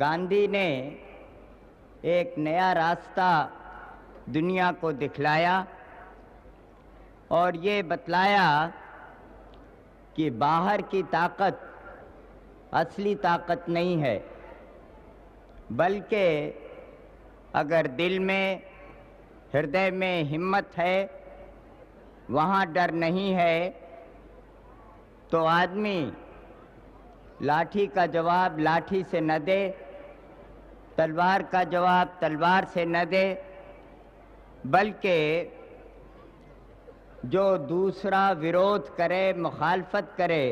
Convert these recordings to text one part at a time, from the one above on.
गांधी ने एक नया रास्ता दुनिया को दिखलाया और ये बतलाया कि बाहर की ताकत असली ताकत नहीं है, बल्कि अगर दिल में, हृदय में हिम्मत है, वहाँ डर नहीं है, तो आदमी लाठी का जवाब लाठी से न दे, तलवार का जवाब तलवार से न दे, बल्कि जो दूसरा विरोध करे, मुखालफत करे,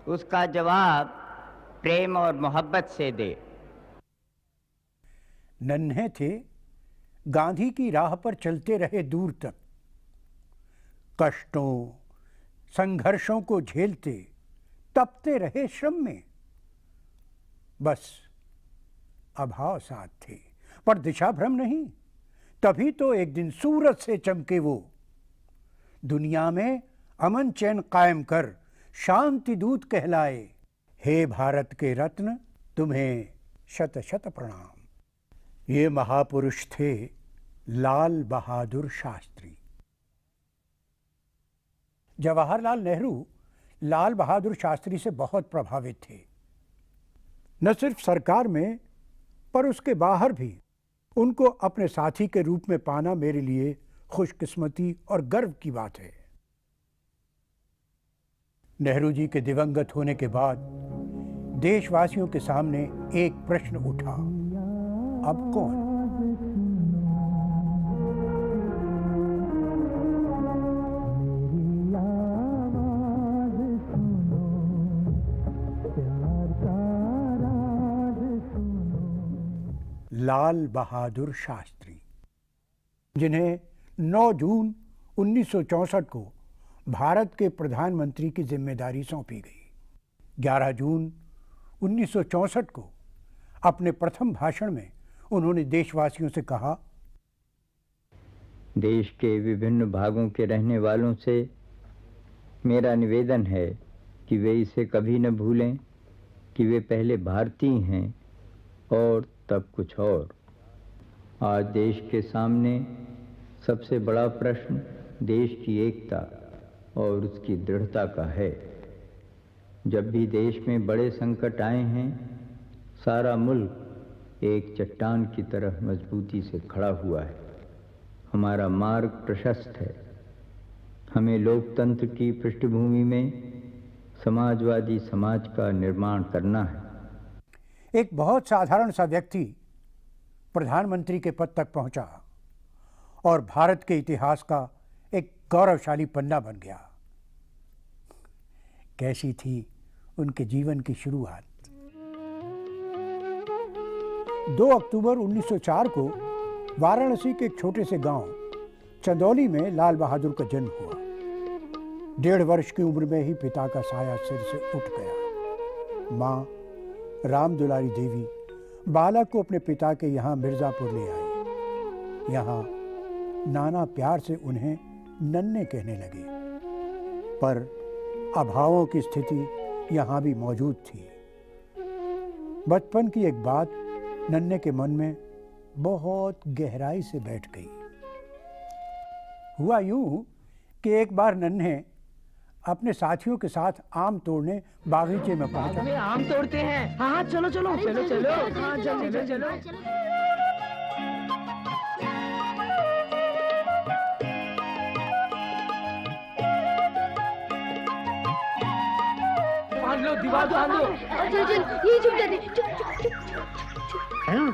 उसका जवाब प्रेम और मोहब्बत से दे। नन्हे थे, गांधी की राह पर चलते रहे दूर तक, कष्टों संघर्षों को झेलते तपते रहे श्रम में। बस अभाव साथ थे पर दिशा भ्रम नहीं, तभी तो एक दिन सूरज से चमके वो, दुनिया में अमन चैन कायम कर शांति दूत कहलाए। हे भारत के रत्न, तुम्हें शत शत प्रणाम। ये महापुरुष थे लाल बहादुर शास्त्री। जवाहरलाल नेहरू लाल बहादुर शास्त्री से बहुत प्रभावित थे। न सिर्फ सरकार में पर उसके बाहर भी उनको अपने साथी के रूप में पाना मेरे लिए खुशकिस्मती और गर्व की बात है। नेहरू जी के दिवंगत होने के बाद देशवासियों के सामने एक प्रश्न उठा, अब कौन? लाल बहादुर शास्त्री, जिन्हें 9 जून 1964 को भारत के प्रधानमंत्री की जिम्मेदारी सौंपी गई। 11 जून 1964 को अपने प्रथम भाषण में उन्होंने देशवासियों से कहा, देश के विभिन्न भागों के रहने वालों से मेरा निवेदन है कि वे इसे कभी न भूलें कि वे पहले भारतीय हैं और तब कुछ और। आज देश के सामने सबसे बड़ा प्रश्न देश की एकता और उसकी दृढ़ता का है। जब भी देश में बड़े संकट आए हैं, सारा मुल्क एक चट्टान की तरह मजबूती से खड़ा हुआ है। हमारा मार्ग प्रशस्त है। हमें लोकतंत्र की पृष्ठभूमि में समाजवादी समाज का निर्माण करना है। एक बहुत साधारण सा व्यक्ति प्रधानमंत्री के पद तक पहुंचा और भारत के इतिहास का एक गौरवशाली पन्ना बन गया। कैसी थी उनके जीवन की शुरुआत? 2 अक्टूबर 1904 को वाराणसी के एक छोटे से गांव चंदौली में लाल बहादुर का जन्म हुआ। 1.5 वर्ष की उम्र में ही पिता का साया सिर से उठ गया। मां राम दुलारी देवी बालक को अपने पिता के यहाँ मिर्जापुर ले आई। यहाँ नाना प्यार से उन्हें नन्हे कहने लगे, पर अभावों की स्थिति यहाँ भी मौजूद थी। बचपन की एक बात नन्हे के मन में बहुत गहराई से बैठ गई। हुआ यूं कि एक बार नन्हे अपने साथियों के साथ आम तोड़ने बागीचे में पहुंचा। आम तोड़ते हैं। हाँ चलो चलो चलो चलो हाँ चलो चलो। दीवार बांध लो। ये चुप जा दे, चुप।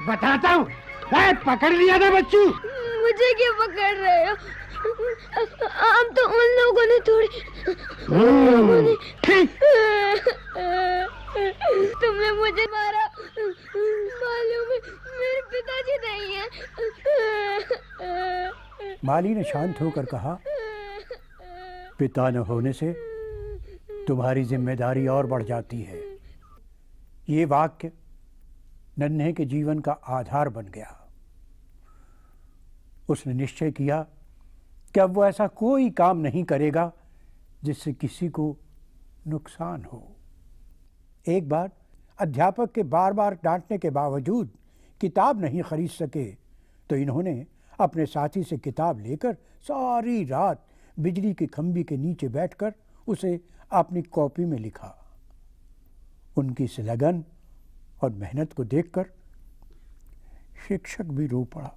बताता हूँ, पकड़ लिया था बच्चू। मुझे क्यों पकड़ रहे हो? आम तो उन लोगों ने तोड़े। तुमने मुझे मारा, मालूम है मेरे पिताजी नहीं है। माली ने शांत होकर कहा, पिता न होने से तुम्हारी जिम्मेदारी और बढ़ जाती है। ये वाक्य नन्हे के जीवन का आधार बन गया। उसने निश्चय किया कि अब वो ऐसा कोई काम नहीं करेगा जिससे किसी को नुकसान हो। एक बार अध्यापक के बार बार डांटने के बावजूद किताब नहीं खरीद सके तो इन्होंने अपने साथी से किताब लेकर सारी रात बिजली के खंभे के नीचे बैठकर उसे अपनी कॉपी में लिखा। उनकी इस लगन और मेहनत को देखकर शिक्षक भी रो पड़ा।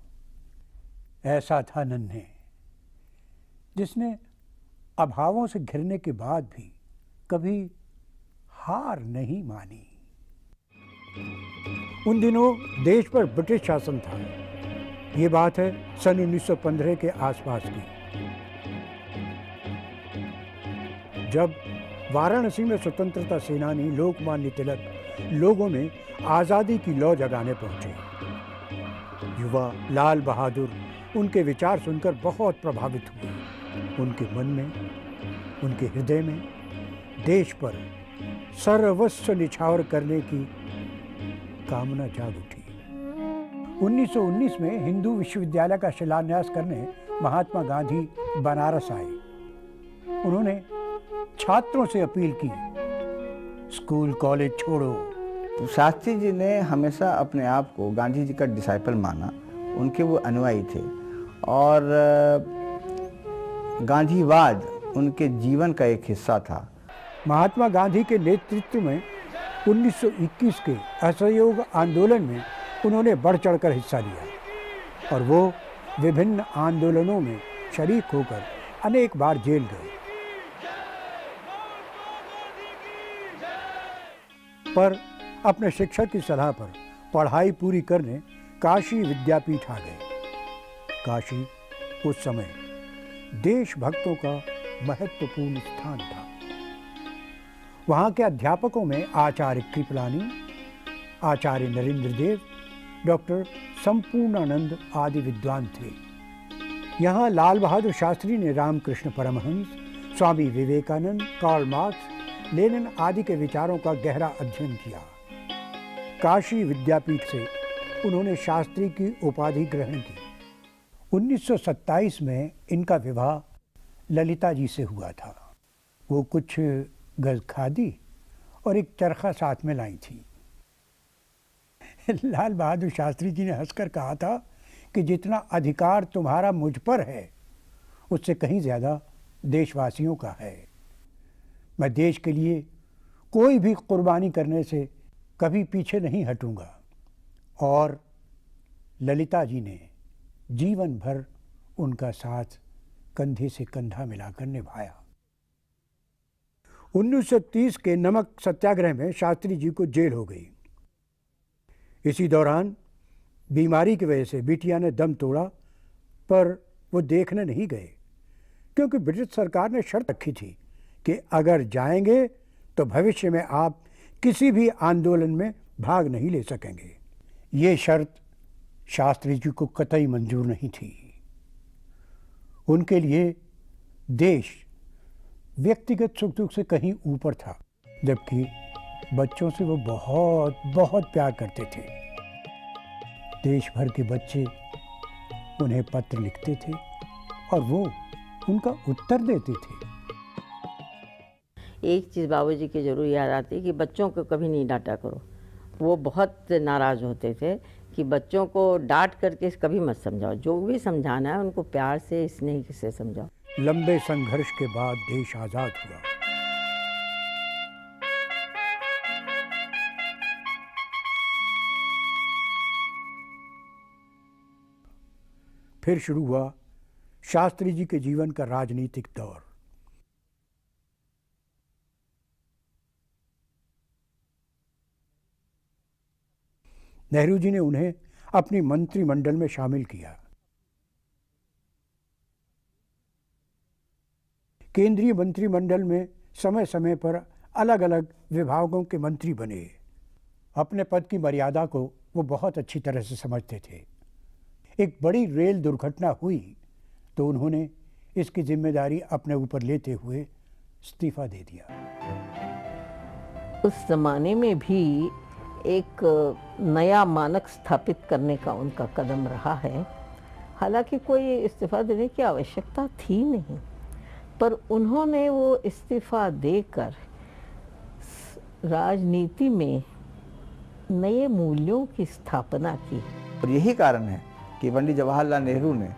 ऐसा था नन्हे, जिसने अभावों से घिरने के बाद भी कभी हार नहीं मानी। उन दिनों देश पर ब्रिटिश शासन था। ये बात है सन 1915 के आसपास की, जब वाराणसी में स्वतंत्रता सेनानी लोकमान्य तिलक लोगों में आज़ादी की लौ जगाने पहुंचे। युवा लाल बहादुर उनके विचार सुनकर बहुत प्रभावित हुए। उनके मन में, उनके हृदय में देश पर सर्वस्व निछावर करने की कामना जाग उठी। 1919 में हिंदू विश्वविद्यालय का शिलान्यास करने महात्मा गांधी बनारस आए। उन्होंने छात्रों से अपील की, स्कूल कॉलेज छोड़ो। शास्त्री जी ने हमेशा अपने आप को गांधी जी का डिसाइपल माना, उनके वो अनुयायी थे और गांधीवाद उनके जीवन का एक हिस्सा था। महात्मा गांधी के नेतृत्व में 1921 के असहयोग आंदोलन में उन्होंने बढ़ चढ़कर हिस्सा लिया और वो विभिन्न आंदोलनों में शरीक होकर अनेक बार जेल गए। पर अपने शिक्षक की सलाह पर पढ़ाई पूरी करने काशी विद्यापीठ आ गए। काशी उस समय देशभक्तों का महत्वपूर्ण स्थान था। वहाँ के अध्यापकों में आचार्य कृपलानी, आचार्य नरेंद्र देव, डॉक्टर संपूर्णानंद आदि विद्वान थे। यहाँ लाल बहादुर शास्त्री ने Ramakrishna Paramhans, Swami Vivekananda, Karl Marx, Lenin आदि के विचारों का गहरा अध्ययन किया। काशी विद्यापीठ से उन्होंने शास्त्री की उपाधि ग्रहण की। 1927 में इनका विवाह ललिता जी से हुआ था। वो कुछ गज खादी और एक चरखा साथ में लाई थी। लाल बहादुर शास्त्री जी ने हंसकर कहा था कि जितना अधिकार तुम्हारा मुझ पर है उससे कहीं ज़्यादा देशवासियों का है। मैं देश के लिए कोई भी कुर्बानी करने से कभी पीछे नहीं हटूंगा। और ललिता जी ने जीवन भर उनका साथ कंधे से कंधा मिलाकर निभाया। 1930 के नमक सत्याग्रह में शास्त्री जी को जेल हो गई। इसी दौरान बीमारी की वजह से बिटिया ने दम तोड़ा, पर वो देखने नहीं गए क्योंकि ब्रिटिश सरकार ने शर्त रखी थी कि अगर जाएंगे तो भविष्य में आप किसी भी आंदोलन में भाग नहीं ले सकेंगे। ये शर्त शास्त्री जी को कतई मंजूर नहीं थी। उनके लिए देश व्यक्तिगत सुख दुख से कहीं ऊपर था, जबकि बच्चों से वो बहुत बहुत प्यार करते थे। देश भर के बच्चे उन्हें पत्र लिखते थे और वो उनका उत्तर देते थे। एक चीज़ बाबूजी की ज़रूर याद आती है कि बच्चों को कभी नहीं डांटा करो। वो बहुत नाराज़ होते थे कि बच्चों को डांट करके कभी मत समझाओ, जो भी समझाना है उनको प्यार से स्नेह से समझाओ। लंबे संघर्ष के बाद देश आज़ाद हुआ। फिर शुरू हुआ शास्त्री जी के जीवन का राजनीतिक दौर। नेहरू जी ने उन्हें अपनी मंत्रिमंडल में शामिल किया। केंद्रीय मंत्रिमंडल में समय समय पर अलग अलग विभागों के मंत्री बने। अपने पद की मर्यादा को वो बहुत अच्छी तरह से समझते थे। एक बड़ी रेल दुर्घटना हुई तो उन्होंने इसकी जिम्मेदारी अपने ऊपर लेते हुए इस्तीफा दे दिया। उस जमाने में भी एक नया मानक स्थापित करने का उनका कदम रहा है। हालांकि कोई इस्तीफा देने की आवश्यकता थी नहीं, पर उन्होंने वो इस्तीफा देकर राजनीति में नए मूल्यों की स्थापना की। और यही कारण है कि पंडित जवाहरलाल नेहरू ने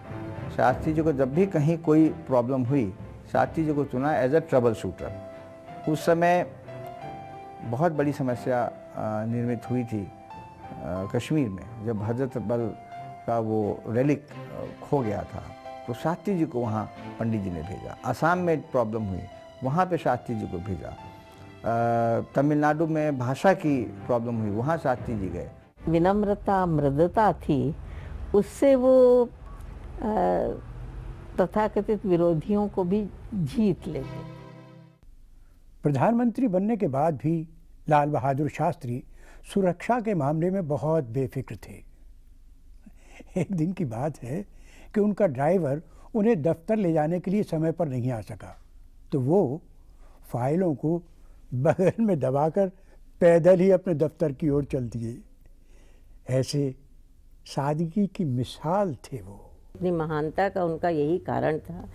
शास्त्री जी को जब भी कहीं कोई प्रॉब्लम हुई, शास्त्री जी को चुना एज अ ट्रबल शूटर। उस समय बहुत बड़ी समस्या निर्मित हुई थी कश्मीर में, जब हजरत बल का वो रेलिक खो गया था, तो शास्त्री जी को वहाँ पंडित जी ने भेजा। असम में प्रॉब्लम हुई, वहाँ पे शास्त्री जी को भेजा। तमिलनाडु में भाषा की प्रॉब्लम हुई, वहाँ शास्त्री जी गए। विनम्रता, मृदुता थी, उससे वो तथाकथित विरोधियों को भी जीत लेते। प्रधानमंत्री बनने के बाद भी लाल बहादुर शास्त्री सुरक्षा के मामले में बहुत बेफिक्र थे। एक दिन की बात है कि उनका ड्राइवर उन्हें दफ्तर ले जाने के लिए समय पर नहीं आ सका, तो वो फाइलों को बगल में दबाकर पैदल ही अपने दफ्तर की ओर चल दिए। ऐसे सादगी की मिसाल थे वो। अपनी महानता का उनका यही कारण था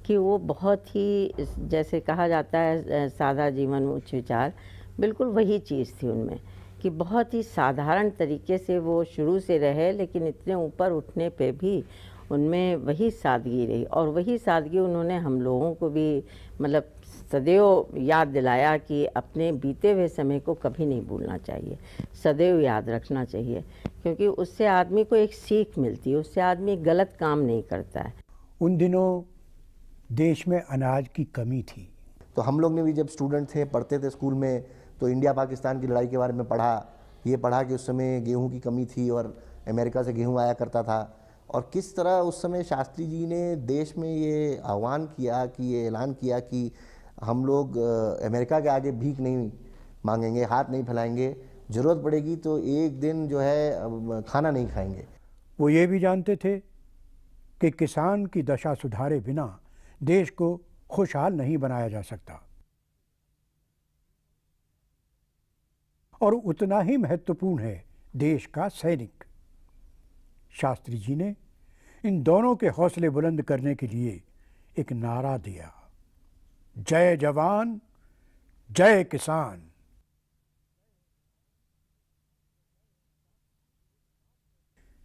कि वो बहुत ही, जैसे कहा जाता है, सादा जीवन उच्च विचार, बिल्कुल वही चीज़ थी उनमें कि बहुत ही साधारण तरीके से वो शुरू से रहे, लेकिन इतने ऊपर उठने पे भी उनमें वही सादगी रही। और वही सादगी उन्होंने हम लोगों को भी मतलब सदैव याद दिलाया कि अपने बीते हुए समय को कभी नहीं भूलना चाहिए, सदैव याद रखना चाहिए, क्योंकि उससे आदमी को एक सीख मिलती है, उससे आदमी गलत काम नहीं करता है। उन दिनों देश में अनाज की कमी थी। तो हम लोग ने भी जब स्टूडेंट थे, पढ़ते थे स्कूल में, तो इंडिया पाकिस्तान की लड़ाई के बारे में पढ़ा। ये पढ़ा कि उस समय गेहूं की कमी थी और अमेरिका से गेहूं आया करता था, और किस तरह उस समय शास्त्री जी ने देश में ये आह्वान किया, कि ये ऐलान किया कि हम लोग अमेरिका के आगे भीख नहीं मांगेंगे, हाथ नहीं फैलाएंगे, ज़रूरत पड़ेगी तो एक दिन जो है खाना नहीं खाएंगे। वो ये भी जानते थे कि किसान की दशा सुधारे बिना देश को खुशहाल नहीं बनाया जा सकता। और उतना ही महत्वपूर्ण है देश का सैनिक। शास्त्री जी ने इन दोनों के हौसले बुलंद करने के लिए एक नारा दिया, जय जवान जय किसान।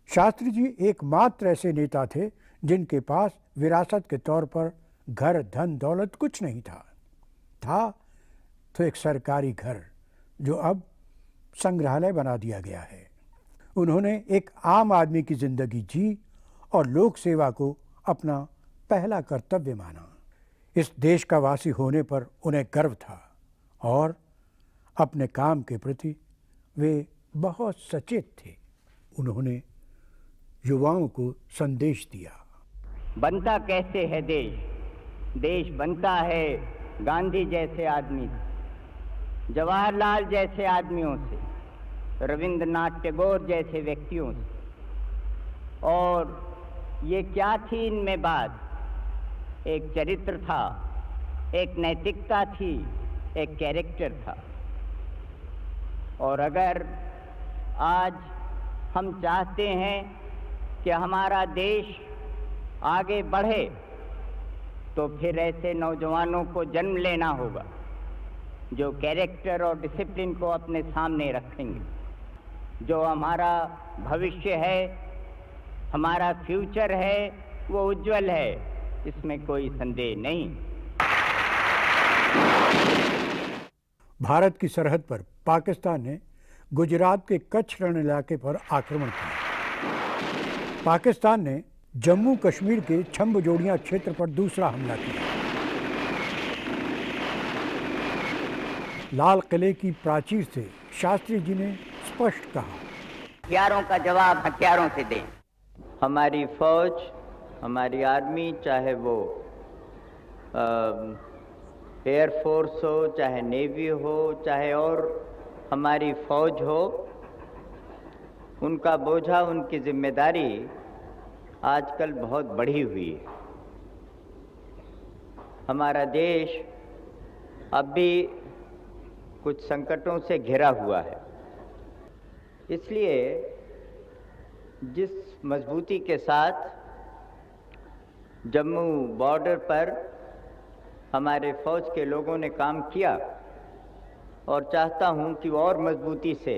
शास्त्री जी एकमात्र ऐसे नेता थे जिनके पास विरासत के तौर पर घर, धन, दौलत कुछ नहीं था तो एक सरकारी घर, जो अब संग्रहालय बना दिया गया है। उन्होंने एक आम आदमी की जिंदगी जी और लोक सेवा को अपना पहला कर्तव्य माना। इस देश का वासी होने पर उन्हें गर्व था और अपने काम के प्रति वे बहुत सचेत थे। उन्होंने युवाओं को संदेश दिया, बनता कैसे है देश, देश बनता है गांधी जैसे आदमी से, जवाहरलाल जैसे आदमियों से, रविंद्रनाथ टैगोर जैसे व्यक्तियों से। और ये क्या थी इनमें बात, एक चरित्र था, एक नैतिकता थी, एक कैरेक्टर था। और अगर आज हम चाहते हैं कि हमारा देश आगे बढ़े, तो फिर ऐसे नौजवानों को जन्म लेना होगा जो कैरेक्टर और डिसिप्लिन को अपने सामने रखेंगे। जो हमारा भविष्य है, हमारा फ्यूचर है, वो उज्जवल है, इसमें कोई संदेह नहीं। भारत की सरहद पर पाकिस्तान ने गुजरात के कच्छ रण इलाके पर आक्रमण किया। पाकिस्तान ने जम्मू कश्मीर के छंबजोड़िया क्षेत्र पर दूसरा हमला किया। लाल किले की प्राचीर से शास्त्री जी ने स्पष्ट कहा, हथियारों का जवाब हथियारों से दें। हमारी फौज, हमारी आर्मी, चाहे वो एयरफोर्स हो, चाहे नेवी हो, चाहे और हमारी फौज हो, उनका बोझा, उनकी जिम्मेदारी आजकल बहुत बढ़ी हुई है। हमारा देश अब भी कुछ संकटों से घिरा हुआ है, इसलिए जिस मजबूती के साथ जम्मू बॉर्डर पर हमारे फौज के लोगों ने काम किया, और चाहता हूं कि और मजबूती से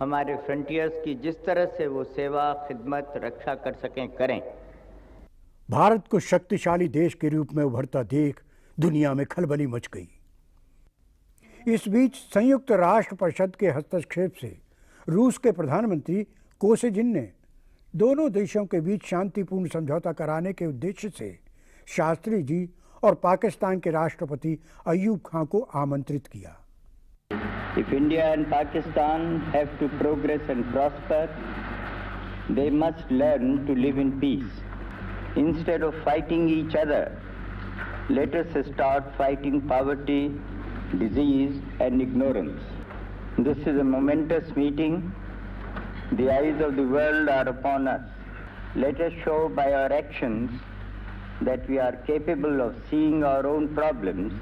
हमारे फ्रंटियर्स की जिस तरह से वो सेवा, खिदमत, रक्षा कर सकें करें। भारत को शक्तिशाली देश के रूप में उभरता देख दुनिया में खलबली मच गई। इस बीच संयुक्त राष्ट्र परिषद के हस्तक्षेप से रूस के प्रधानमंत्री कोसिजिन ने दोनों देशों के बीच शांतिपूर्ण समझौता कराने के उद्देश्य से शास्त्री जी और पाकिस्तान के राष्ट्रपति अयूब खान को आमंत्रित किया। If India and Pakistan have to progress and prosper, they must learn to live in peace. Instead of fighting each other, let us start fighting poverty, disease and ignorance. This is a momentous meeting. The eyes of the world are upon us. Let us show by our actions that we are capable of seeing our own problems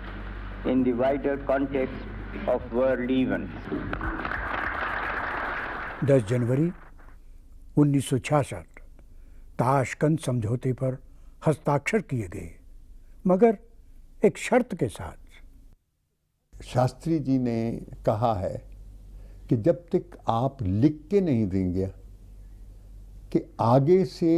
in the wider context of world events. 10 January 1966 Tashkent समझौते पर हस्ताक्षर किए गए, मगर एक शर्त के साथ। शास्त्री जी ने कहा है कि जब तक आप लिख के नहीं देंगे कि आगे से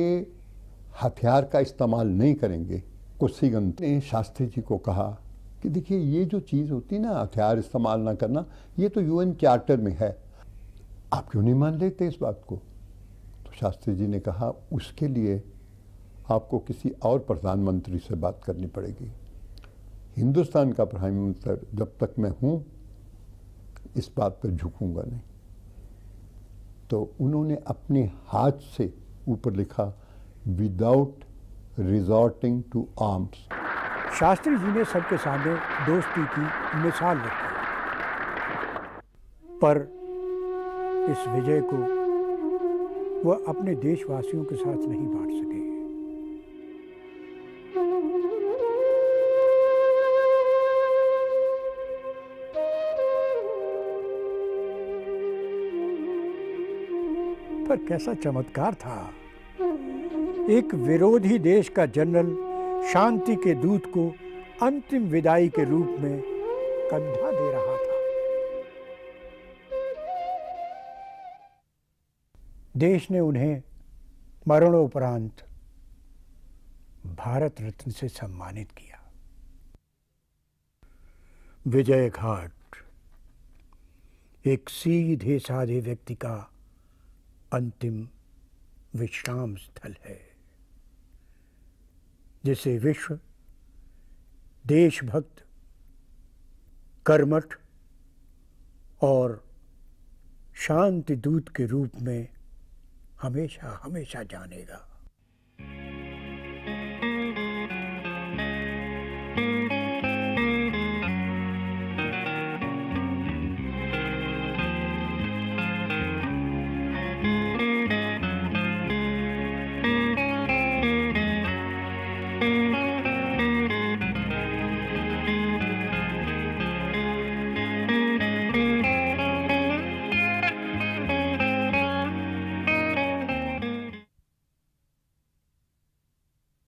हथियार का इस्तेमाल नहीं करेंगे। कोसिगिन ने शास्त्री जी को कहा कि देखिए, ये जो चीज़ होती है ना, हथियार इस्तेमाल ना करना, ये तो यूएन चार्टर में है, आप क्यों नहीं मान लेते इस बात को? तो शास्त्री जी ने कहा, उसके लिए आपको किसी और प्रधानमंत्री से बात करनी पड़ेगी। हिंदुस्तान का प्राइम मिनिस्टर जब तक मैं हूँ इस बात पर झुकूंगा नहीं। तो उन्होंने अपने हाथ से ऊपर लिखा, without resorting to arms. Shastri ji ने सबके सामने दोस्ती की मिसाल रखी, पर इस विजय को वह अपने देशवासियों के साथ नहीं बांट सके। पर कैसा चमत्कार था, एक विरोधी देश का जनरल शांति के दूत को अंतिम विदाई के रूप में कंधा दे रहा था। देश ने उन्हें मरणोपरांत भारत रत्न से सम्मानित किया। विजय घाट एक सीधे साधे व्यक्ति का अंतिम विश्राम स्थल है, जिसे विश्व देशभक्त, कर्मठ और शांति दूत के रूप में हमेशा हमेशा जानेगा।